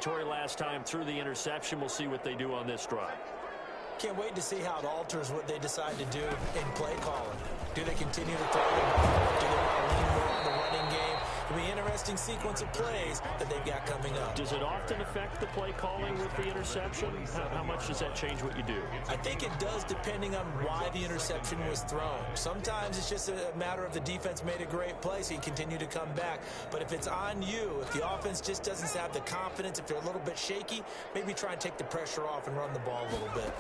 territory last time through the interception. We'll see what they do on this drive. Can't wait to see how it alters what they decide to do in play calling. Do they continue to throw the ball? Do they want to lean more on the running game? It'll be an interesting sequence of plays that they've got coming up. Does it often affect the play calling with the interception? How much does that change what you do? I think it does, depending on why the interception was thrown. Sometimes it's just a matter of the defense made a great play, so you continue to come back. But if it's on you, if the offense just doesn't have the confidence, if they're a little bit shaky, maybe try and take the pressure off and run the ball a little bit.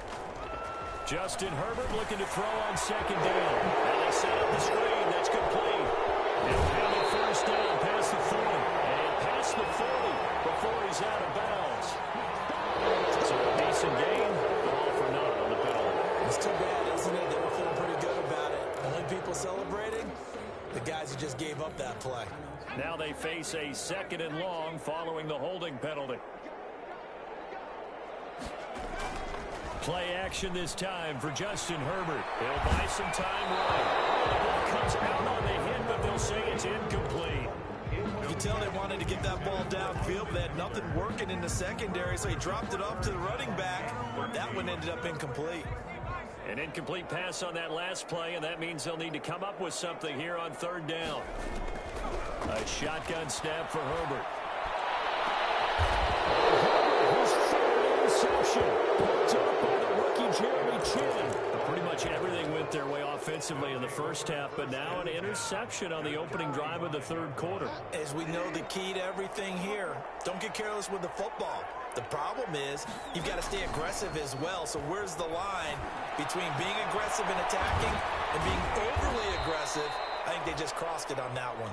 Justin Herbert looking to throw on second down. And they set up the screen. That's complete. And having first down past the 40. And past the 40 before he's out of bounds. So a decent gain, but all for naught on the penalty. It's too bad, isn't it? They were feeling pretty good about it. Only people celebrating, the guys who just gave up that play. Now they face a second and long following the holding penalty. Play action this time for Justin Herbert. He'll buy some time running. The ball comes out on the hit, but they'll say it's incomplete. You can tell they wanted to get that ball downfield, but they had nothing working in the secondary, so he dropped it off to the running back. That one ended up incomplete. An incomplete pass on that last play, and that means they'll need to come up with something here on third down. A shotgun snap for Herbert. His third interception. Picked up by the rookie Jeremy Chin. Pretty much everything went their way offensively in the first half, but now an interception on the opening drive of the third quarter. As we know, the key to everything here, don't get careless with the football. The problem is you've got to stay aggressive as well. So where's the line between being aggressive and attacking and being overly aggressive? I think they just crossed it on that one.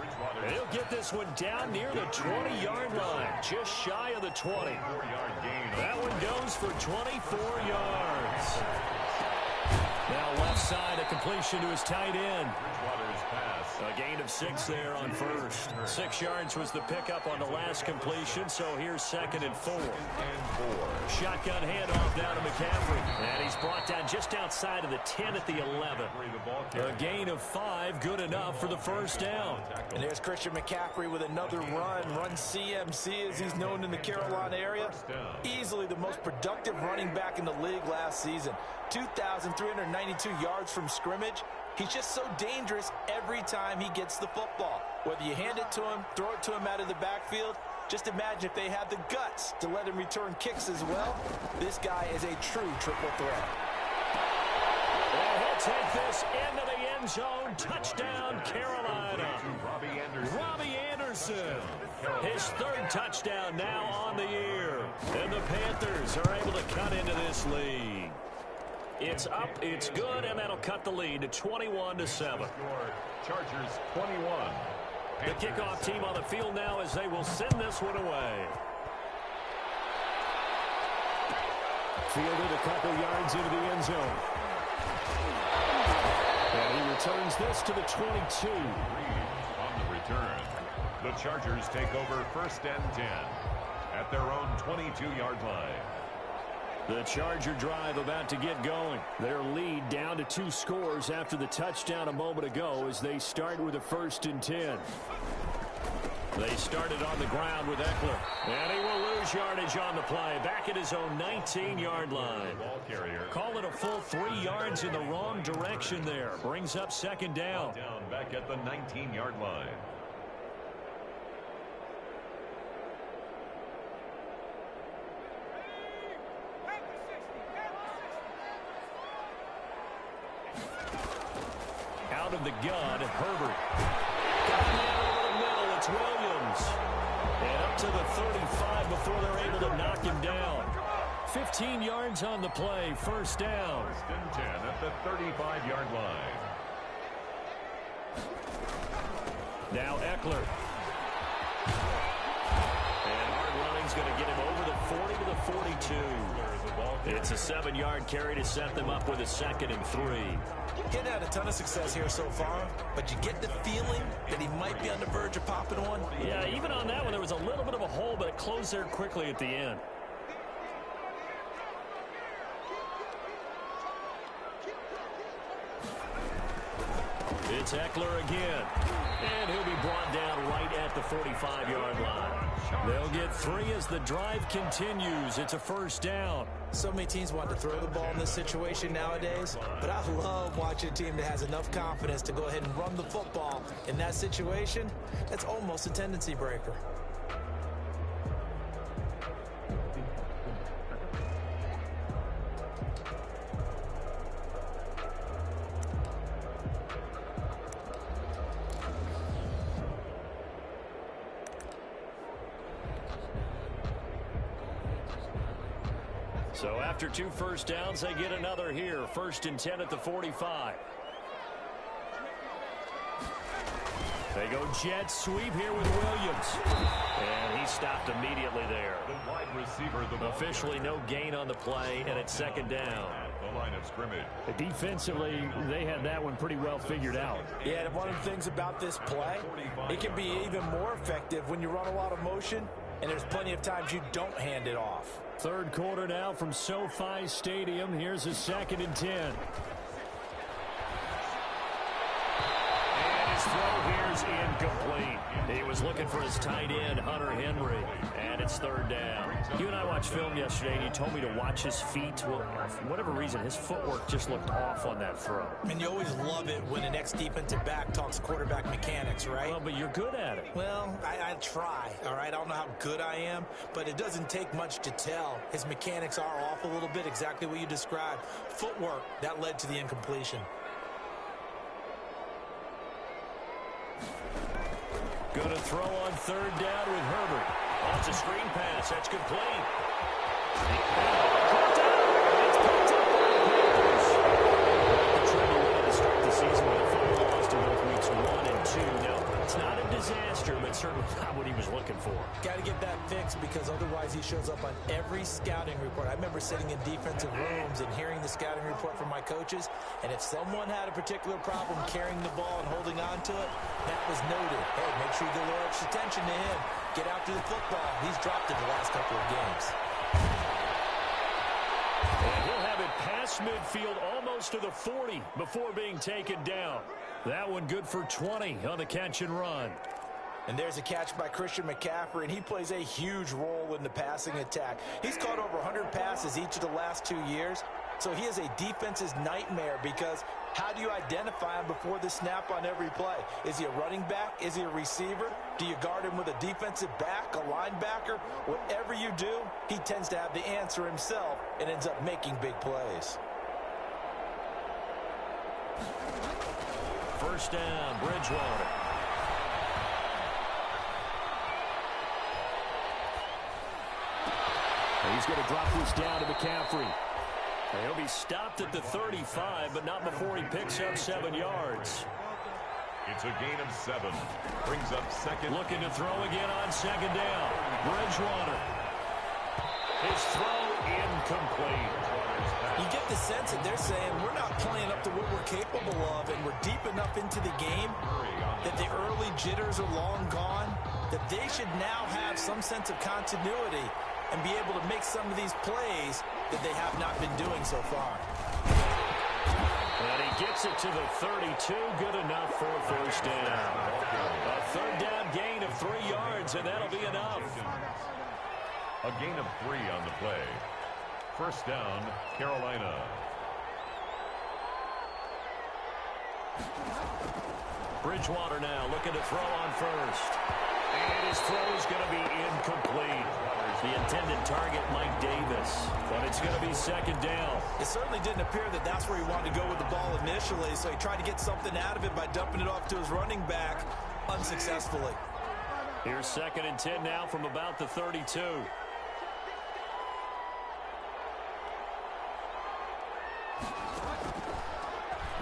They'll get this one down near the 20-yard line, just shy of the 20. That one goes for 24 yards. Now left side, a completion to his tight end. A gain of 6 there on first. 6 yards was the pickup on the last completion, so here's second and 4. Shotgun handoff down to McCaffrey. And he's brought down just outside of the 10 at the 11. A gain of 5, good enough for the first down. And there's Christian McCaffrey with another run CMC as he's known in the Carolina area. Easily the most productive running back in the league last season. 2,392 yards from scrimmage. He's just so dangerous every time he gets the football. Whether you hand it to him, throw it to him out of the backfield, just imagine if they had the guts to let him return kicks as well. This guy is a true triple threat. And he'll take this into the end zone. Touchdown, Carolina. Robbie Anderson. His third touchdown now on the year. And the Panthers are able to cut into this lead. It's up, it's good, and that'll cut the lead to 21-7. Chargers 21. The kickoff team on the field now as they will send this one away. Fielded a couple yards into the end zone. And he returns this to the 22. On the return, the Chargers take over first and 10 at their own 22-yard line. The Charger drive about to get going. Their lead down to 2 scores after the touchdown a moment ago as they start with a first and 10. They started on the ground with Eckler. And he will lose yardage on the play. Back at his own 19-yard line. Call it a full 3 yards in the wrong direction there. Brings up second down. Back at the 19-yard line. Out of the gun, Herbert. Got him down over the middle. It's Williams. And up to the 35 before they're able to knock him down. 15 yards on the play. First down. First and 10 at the 35-yard line. Now Eckler. And hard running's going to get him over the 40 to the 42. It's a 7-yard carry to set them up with a second and 3. Getting had a ton of success here so far, but you get the feeling that he might be on the verge of popping one. Yeah, even on that one, there was a little bit of a hole, but it closed there quickly at the end. It's Eckler again. And he'll be brought down right at the 45-yard line. They'll get 3 as the drive continues. It's a first down. So many teams want to throw the ball in this situation nowadays, but I love watching a team that has enough confidence to go ahead and run the football. In that situation, that's almost a tendency breaker. So after 2 first downs, they get another here. 1st and 10 at the 45. They go jet sweep here with Williams. And he stopped immediately there. The wide receiver, Officially no gain on the play, and it's 2nd down. The line of scrimmage. Defensively, they had that one pretty well figured out. Yeah, and one of the things about this play, it can be even more effective when you run a lot of motion, and there's plenty of times you don't hand it off. 3rd quarter now from SoFi Stadium. Here's a 2nd and 10. And his throw here's incomplete. He was looking for his tight end, Hunter Henry. And it's 3rd down. You and I watched film yesterday, and you told me to watch his feet. Well, for whatever reason, his footwork just looked off on that throw. And you always love it when an ex-defensive back talks quarterback mechanics, right? Well, but you're good at it. Well, I try, all right? I don't know how good I am, but it doesn't take much to tell. His mechanics are off a little bit, exactly what you described. Footwork, that led to the incompletion. Going to throw on 3rd down with Herbert. Oh, it's a screen pass. That's complete. Caught out. It's picked up by the Panthers. The trouble way to start the season with a 5 loss to both weeks 1 and 2. Now, it's not a disaster, but certainly not what he was looking for. Got to get that fixed because otherwise he shows up on every scouting report. I remember sitting in defensive rooms and hearing the scouting report from my coaches, and if someone had a particular problem carrying the ball and holding on to it, that was noted. Hey, make sure you give a little extra attention to him. Get after the football. He's dropped it the last couple of games. And he'll have it past midfield almost to the 40 before being taken down. That one good for 20 on the catch and run. And there's a catch by Christian McCaffrey, and he plays a huge role in the passing attack. He's caught over 100 passes each of the last 2 years, so he is a defense's nightmare because how do you identify him before the snap on every play? Is he a running back? Is he a receiver? Do you guard him with a defensive back, a linebacker? Whatever you do, he tends to have the answer himself and ends up making big plays. 1st down, Bridgewater. He's going to drop this down to McCaffrey. And he'll be stopped at the 35, but not before he picks up 7 yards. It's a gain of 7. Brings up 2nd. Looking to throw again on 2nd down. Bridgewater. His throw incomplete. You get the sense that they're saying we're not playing up to what we're capable of, and we're deep enough into the game that the early jitters are long gone, that they should now have some sense of continuity and be able to make some of these plays that they have not been doing so far. And he gets it to the 32, good enough for a 1st down. A 3rd down gain of 3 yards, and that'll be enough. A gain of 3 on the play. 1st down, Carolina. Bridgewater now looking to throw on 1st. And his throw is going to be incomplete. The intended target, Mike Davis. But it's going to be 2nd down. It certainly didn't appear that that's where he wanted to go with the ball initially, so he tried to get something out of it by dumping it off to his running back unsuccessfully. Here's 2nd and 10 now from about the 32.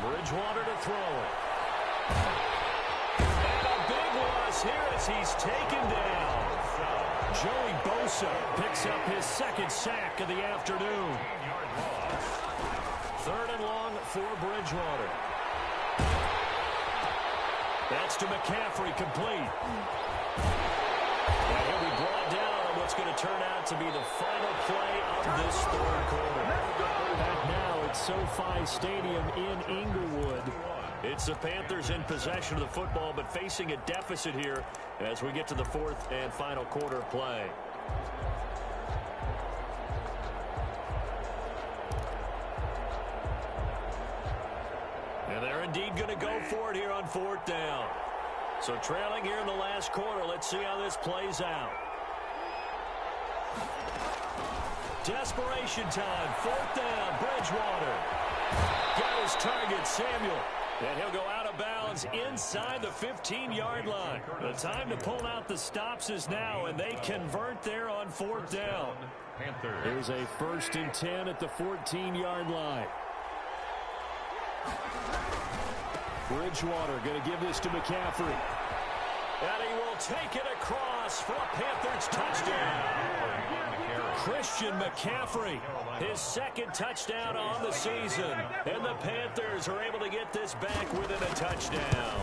Bridgewater to throw it. And a big loss here as he's taken down. Joey Bosa picks up his 2nd sack of the afternoon. 3rd and long for Bridgewater. That's to McCaffrey, complete. And he'll be brought down on what's going to turn out to be the final play of this 3rd quarter. Back now at SoFi Stadium in Inglewood. It's the Panthers in possession of the football, but facing a deficit here as we get to the fourth and final quarter of play. And they're indeed going to go for it here on fourth down. So trailing here in the last quarter. Let's see how this plays out. Desperation time. Fourth down. Bridgewater. Got his target, Samuel. And he'll go out of bounds inside the 15-yard line. The time to pull out the stops is now, and they convert there on fourth down. Here's a 1st and 10 at the 14-yard line. Bridgewater going to give this to McCaffrey. And he will take it across for a Panthers touchdown. Christian McCaffrey, his 2nd touchdown on the season. And the Panthers are able to get this back within a touchdown.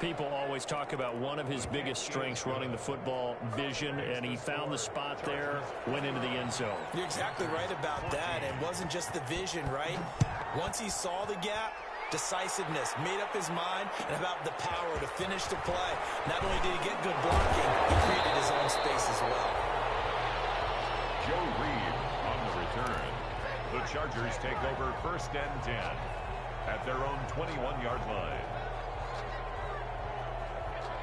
People always talk about one of his biggest strengths running the football, vision, and he found the spot there, went into the end zone. You're exactly right about that. It wasn't just the vision, right? Once he saw the gap, decisiveness, made up his mind, and about the power to finish the play. Not only did he get good blocking, he created his own space as well. Joe Reed on the return. The Chargers take over 1st and 10 at their own 21-yard line.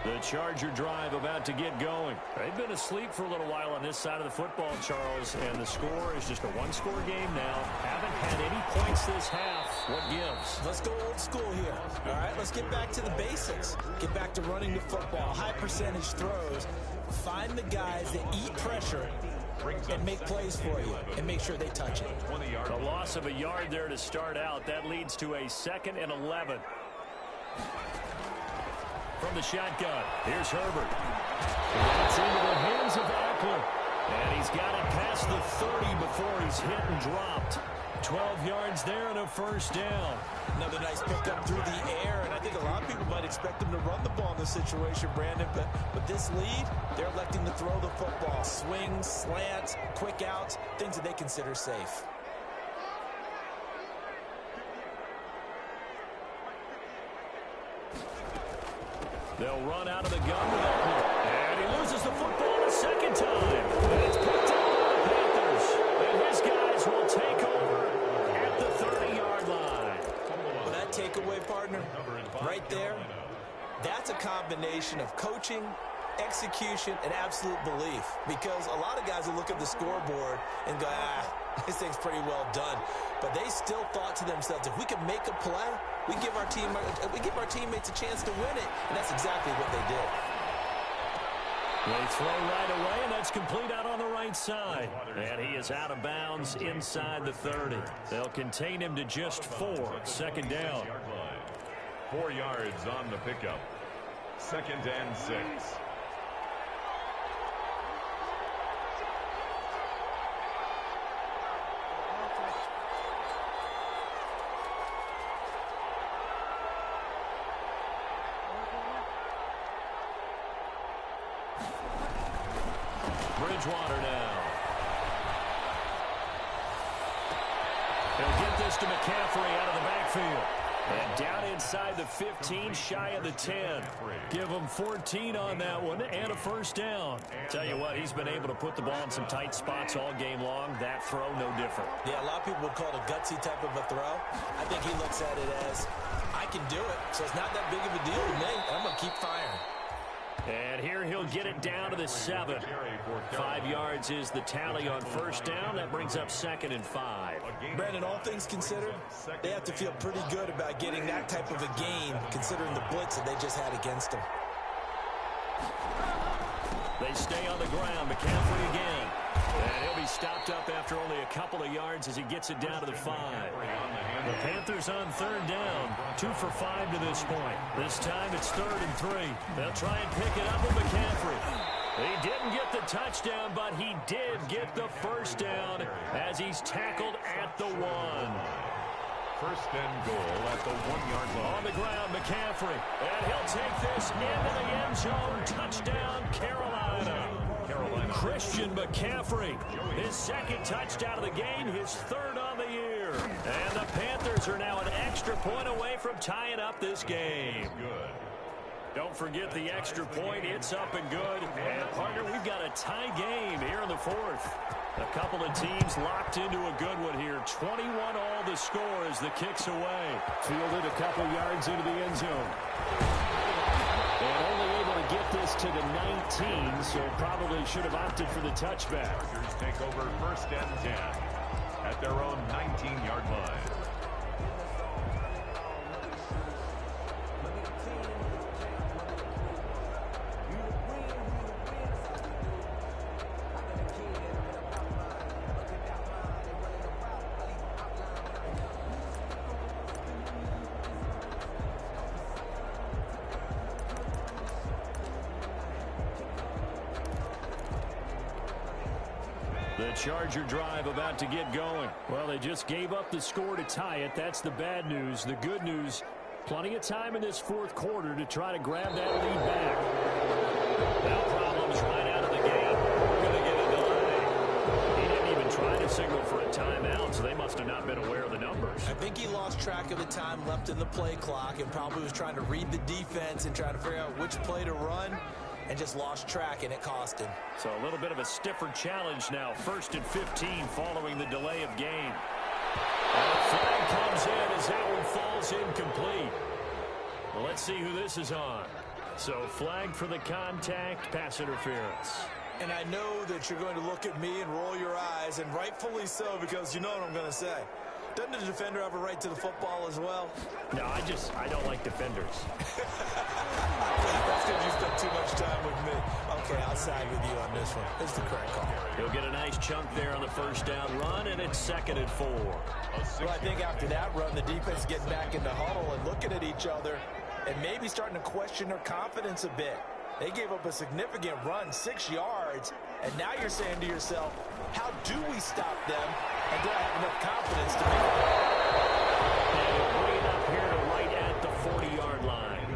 The Charger drive about to get going. They've been asleep for a little while on this side of the football, Charles, and the score is just a one-score game now. Haven't had any points this half. What gives? Let's go old school here. All right, let's get back to the basics. Get back to running the football, high percentage throws. Find the guys that eat pressure and make plays for you and make sure they touch it. A loss of a yard there to start out. That leads to a 2nd and 11. From the shotgun, here's Herbert. It's into the hands of Eckler. And he's got it past the 30 before he's hit and dropped. 12 yards there and a 1st down. Another nice pickup through the air, and I think a lot of people might expect them to run the ball in this situation, Brandon, but this lead, they're electing to throw the football. Swings, slants, quick outs, things that they consider safe. They'll run out of the gun with Eckler. And he loses the football a 2nd time. And it's picked up by the Panthers. And his guys will take over at the 30-yard line. Well, that takeaway, partner, right there, that's a combination of coaching, execution, and absolute belief. Because a lot of guys will look at the scoreboard and go, this thing's pretty well done. But they still thought to themselves, if we can make a play, we give our teammates a chance to win it. And that's exactly what they did. They throw right away, and that's complete out on the right side. And he is out of bounds inside the 30. They'll contain him to just 4. 2nd down. 4 yards on the pickup. 2nd and 6. Bridgewater now. He'll get this to McCaffrey out of the backfield. And down inside the 15, shy of the 10. Give him 14 on that one and a 1st down. Tell you what, he's been able to put the ball in some tight spots all game long. That throw, no different. Yeah, a lot of people would call it a gutsy type of a throw. I think he looks at it as, I can do it, so it's not that big of a deal to me. I'm going to keep firing. And here he'll get it down to the 7. 5 yards is the tally on 1st down. That brings up 2nd and 5. Brandon, all things considered, they have to feel pretty good about getting that type of a gain, considering the blitz that they just had against them. They stay on the ground. McCaffrey again. And he'll be stopped up after only a couple of yards as he gets it down to the 5. The Panthers on 3rd down. 2 for 5 to this point. This time it's 3rd and 3. They'll try and pick it up with McCaffrey. He didn't get the touchdown, but he did get the 1st down as he's tackled at the 1. 1st and goal at the 1-yard line. On the ground, McCaffrey. And he'll take this into the end zone. Touchdown, Carolina. Christian McCaffrey. His 2nd touchdown of the game, his 3rd on the year. answer. And the Panthers are now an extra point away from tying up this game. Good. Don't forget the extra point. It's up and good. And, partner, we've got a tie game here in the fourth. A couple of teams locked into a good one here. 21 all the score as the kick's away. Fielded a couple yards into the end zone. And only able to get this to the 19, so probably should have opted for the touchback. Chargers take over first and 10 at their own 19-yard line. The Charger drive about to get going. Well, they just gave up the score to tie it. That's the bad news. The good news, plenty of time in this fourth quarter to try to grab that lead back. Now problems right out of the gate. We're going to get a delay. He didn't even try to signal for a timeout, so they must have not been aware of the numbers. I think he lost track of the time left in the play clock and probably was trying to read the defense and trying to figure out which play to run, and just lost track, and it cost him. So a little bit of a stiffer challenge now. 1st and 15 following the delay of game. And a flag comes in as that one falls incomplete. Well, let's see who this is on. So flag for the contact, pass interference. And I know that you're going to look at me and roll your eyes, and rightfully so, because you know what I'm going to say. Doesn't the defender have a right to the football as well? No, I don't like defenders. That's because you spent too much time with me. Okay, I'll side with you on this one. It's the correct call. He'll get a nice chunk there on the first down run, and it's 2nd and 4. Well, I think after that run, the defense getting back in the huddle and looking at each other and maybe starting to question their confidence a bit. They gave up a significant run, 6 yards, and now you're saying to yourself, how do we stop them, and do I have enough confidence to make it? And he'll bring it up here to right at the 40-yard line.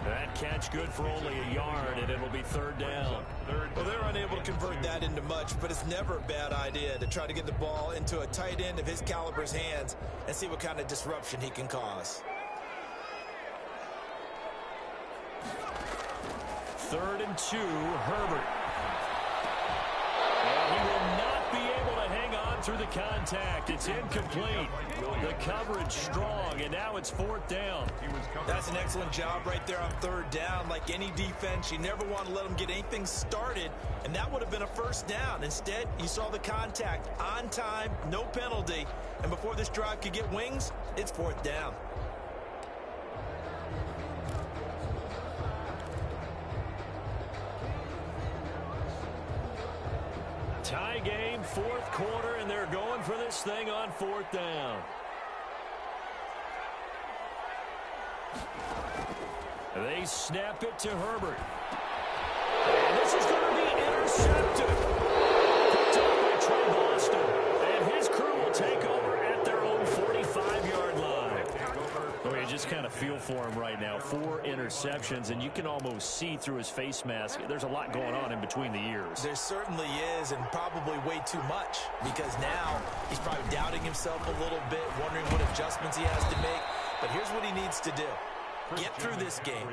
That catch good for only a yard, and it'll be 3rd down. Well, they're unable to convert that into much, but it's never a bad idea to try to get the ball into a tight end of his caliber's hands and see what kind of disruption he can cause. 3rd and 2, Herbert. And he will not be able to hang on through the contact. It's incomplete. The coverage strong, and now it's 4th down. That's an excellent job right there on 3rd down. Like any defense, you never want to let them get anything started, and that would have been a 1st down. Instead, you saw the contact on time, no penalty, and before this drive could get wings, it's 4th down. Tie game, 4th quarter, and they're going for this thing on 4th down. They snap it to Herbert. And this is going to be intercepted. Picked up by Trey Boston. And his crew will take over at their own 45-yard line. Oh, you just kind of feel for him right now. 4 interceptions, and you can almost see through his face mask. There's a lot going on in between the ears. There certainly is, and probably way too much, because now he's probably doubting himself a little bit, wondering what adjustments he has to make. But here's what he needs to do. Get through this game,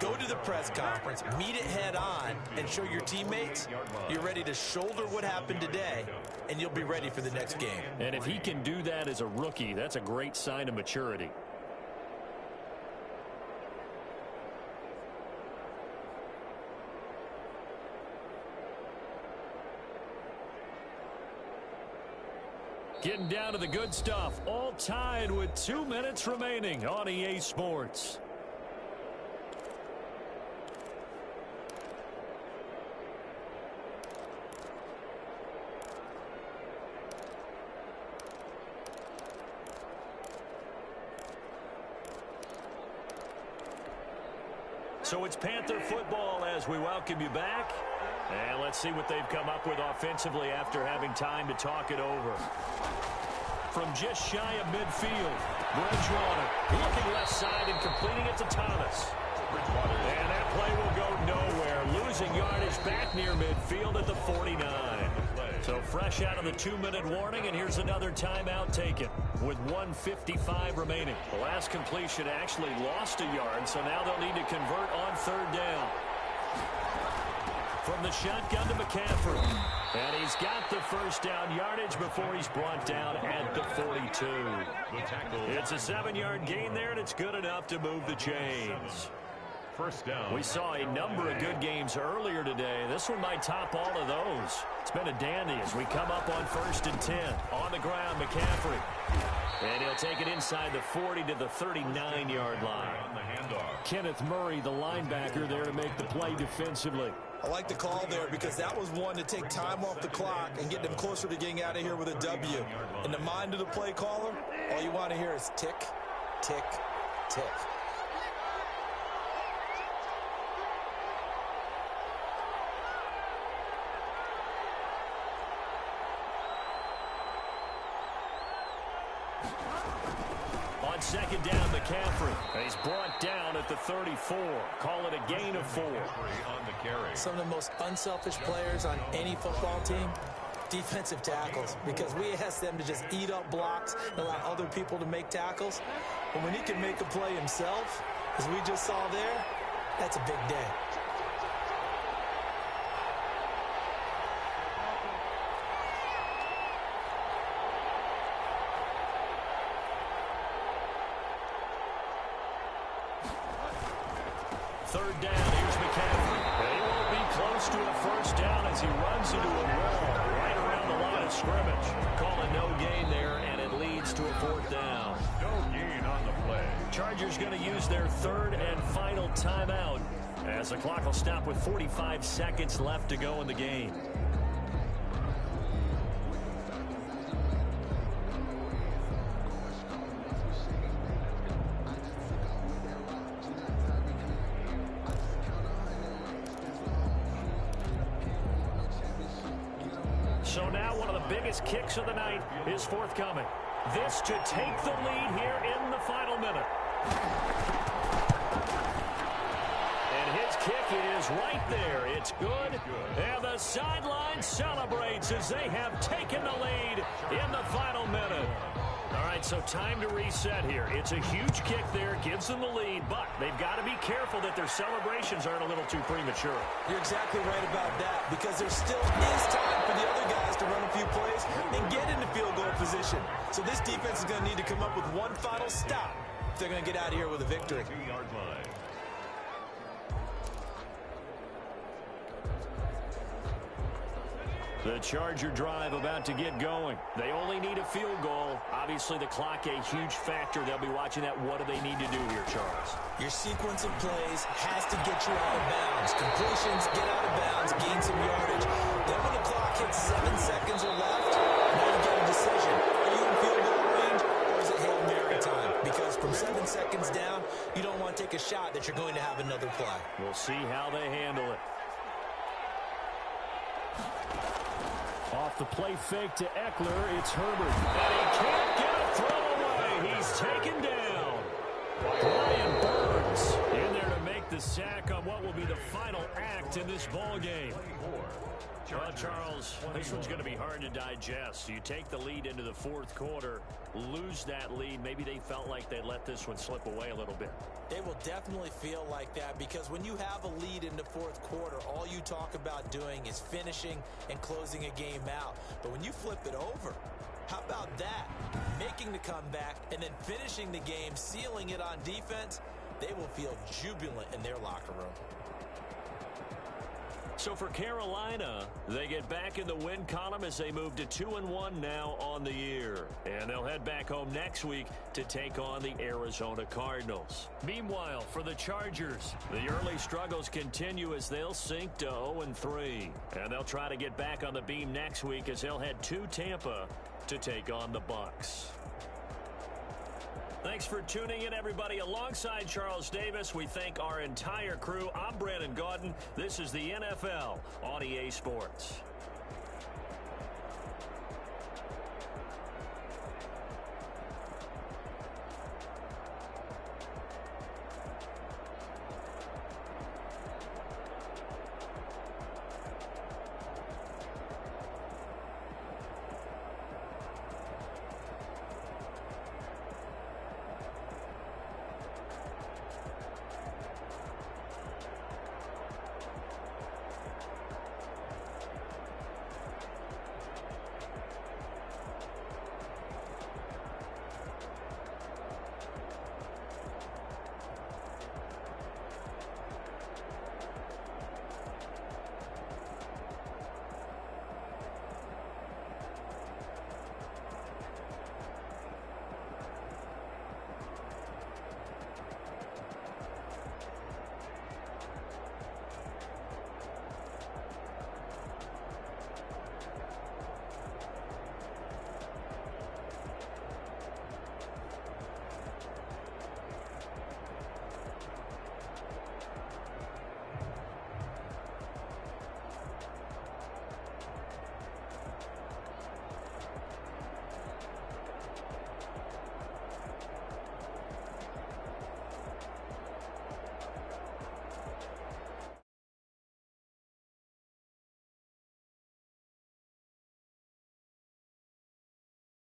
go to the press conference, meet it head on, and show your teammates you're ready to shoulder what happened today, and you'll be ready for the next game. And if he can do that as a rookie, that's a great sign of maturity. Getting down to the good stuff, all tied with 2 minutes remaining on EA Sports. So it's Panther football as we welcome you back. And let's see what they've come up with offensively after having time to talk it over. From just shy of midfield, Bridgewater looking left side and completing it to Thomas. And that play will go nowhere. Losing yardage back near midfield at the 49. So fresh out of the 2-minute warning, and here's another timeout taken with 1:55 remaining. The last completion actually lost a yard, so now they'll need to convert on 3rd down. From the shotgun to McCaffrey. And he's got the first down yardage before he's brought down at the 42. It's a 7-yard gain there, and it's good enough to move the chains. First down. We saw a number of good games earlier today. This one might top all of those. It's been a dandy as we come up on 1st and 10. On the ground, McCaffrey. And he'll take it inside the 40 to the 39-yard line. On the handoff. Kenneth Murray, the linebacker, there to make the play defensively. I like the call there because that was one to take time off the clock and get them closer to getting out of here with a W. In the mind of the play caller, all you want to hear is tick, tick, tick. On 2nd down, McCaffrey. And he's brought down at the 34. Call it a gain of 4. On the carry. Some of the most unselfish players on any football team, defensive tackles, because we ask them to just eat up blocks and allow other people to make tackles. But when he can make a play himself, as we just saw there, that's a big day. Third down, here's McCaffrey. And he won't be close to a first down as he runs into a wall right around the line of scrimmage. Call it no gain there, and it leads to a 4th down. No gain on the play. Chargers going to use their 3rd and final timeout as the clock will stop with 45 seconds left to go in the game. So now one of the biggest kicks of the night is forthcoming. This to take the lead here in the final minute. And his kick is right there. It's good. And the sideline celebrates as they have taken the lead in the final minute. All right, so time to reset here. It's a huge kick there, gives them the lead, but they've got to be careful that their celebrations aren't a little too premature. You're exactly right about that, because there still is time for the other guys to run a few plays and get into field goal position. So this defense is going to need to come up with one final stop if they're going to get out of here with a victory. 2-yard line. The Charger drive about to get going. They only need a field goal. Obviously, the clock a huge factor. They'll be watching that. What do they need to do here, Charles? Your sequence of plays has to get you out of bounds. Completions, get out of bounds, gain some yardage. Then when the clock hits 7 seconds or left, now you get a decision. Are you in field goal range, or is it Hail Mary time? Because from 7 seconds down, you don't want to take a shot that you're going to have another play. We'll see how they handle it. Off the play fake to Eckler, it's Herbert. And he can't get a throw away. He's taken down. Brian Burns in there to make the sack on what will be the final act in this ball game. Well, Charles, this one's going to be hard to digest. You take the lead into the 4th quarter, lose that lead. Maybe they felt like they let this one slip away a little bit. They will definitely feel like that, because when you have a lead in the 4th quarter, all you talk about doing is finishing and closing a game out. But when you flip it over, how about that? Making the comeback and then finishing the game, sealing it on defense, they will feel jubilant in their locker room. So for Carolina, they get back in the win column as they move to 2-1 now on the year. And they'll head back home next week to take on the Arizona Cardinals. Meanwhile, for the Chargers, the early struggles continue as they'll sink to 0-3. And they'll try to get back on the beam next week as they'll head to Tampa to take on the Bucs. Thanks for tuning in, everybody. Alongside Charles Davis, we thank our entire crew. I'm Brandon Gaudin. This is the NFL on EA Sports.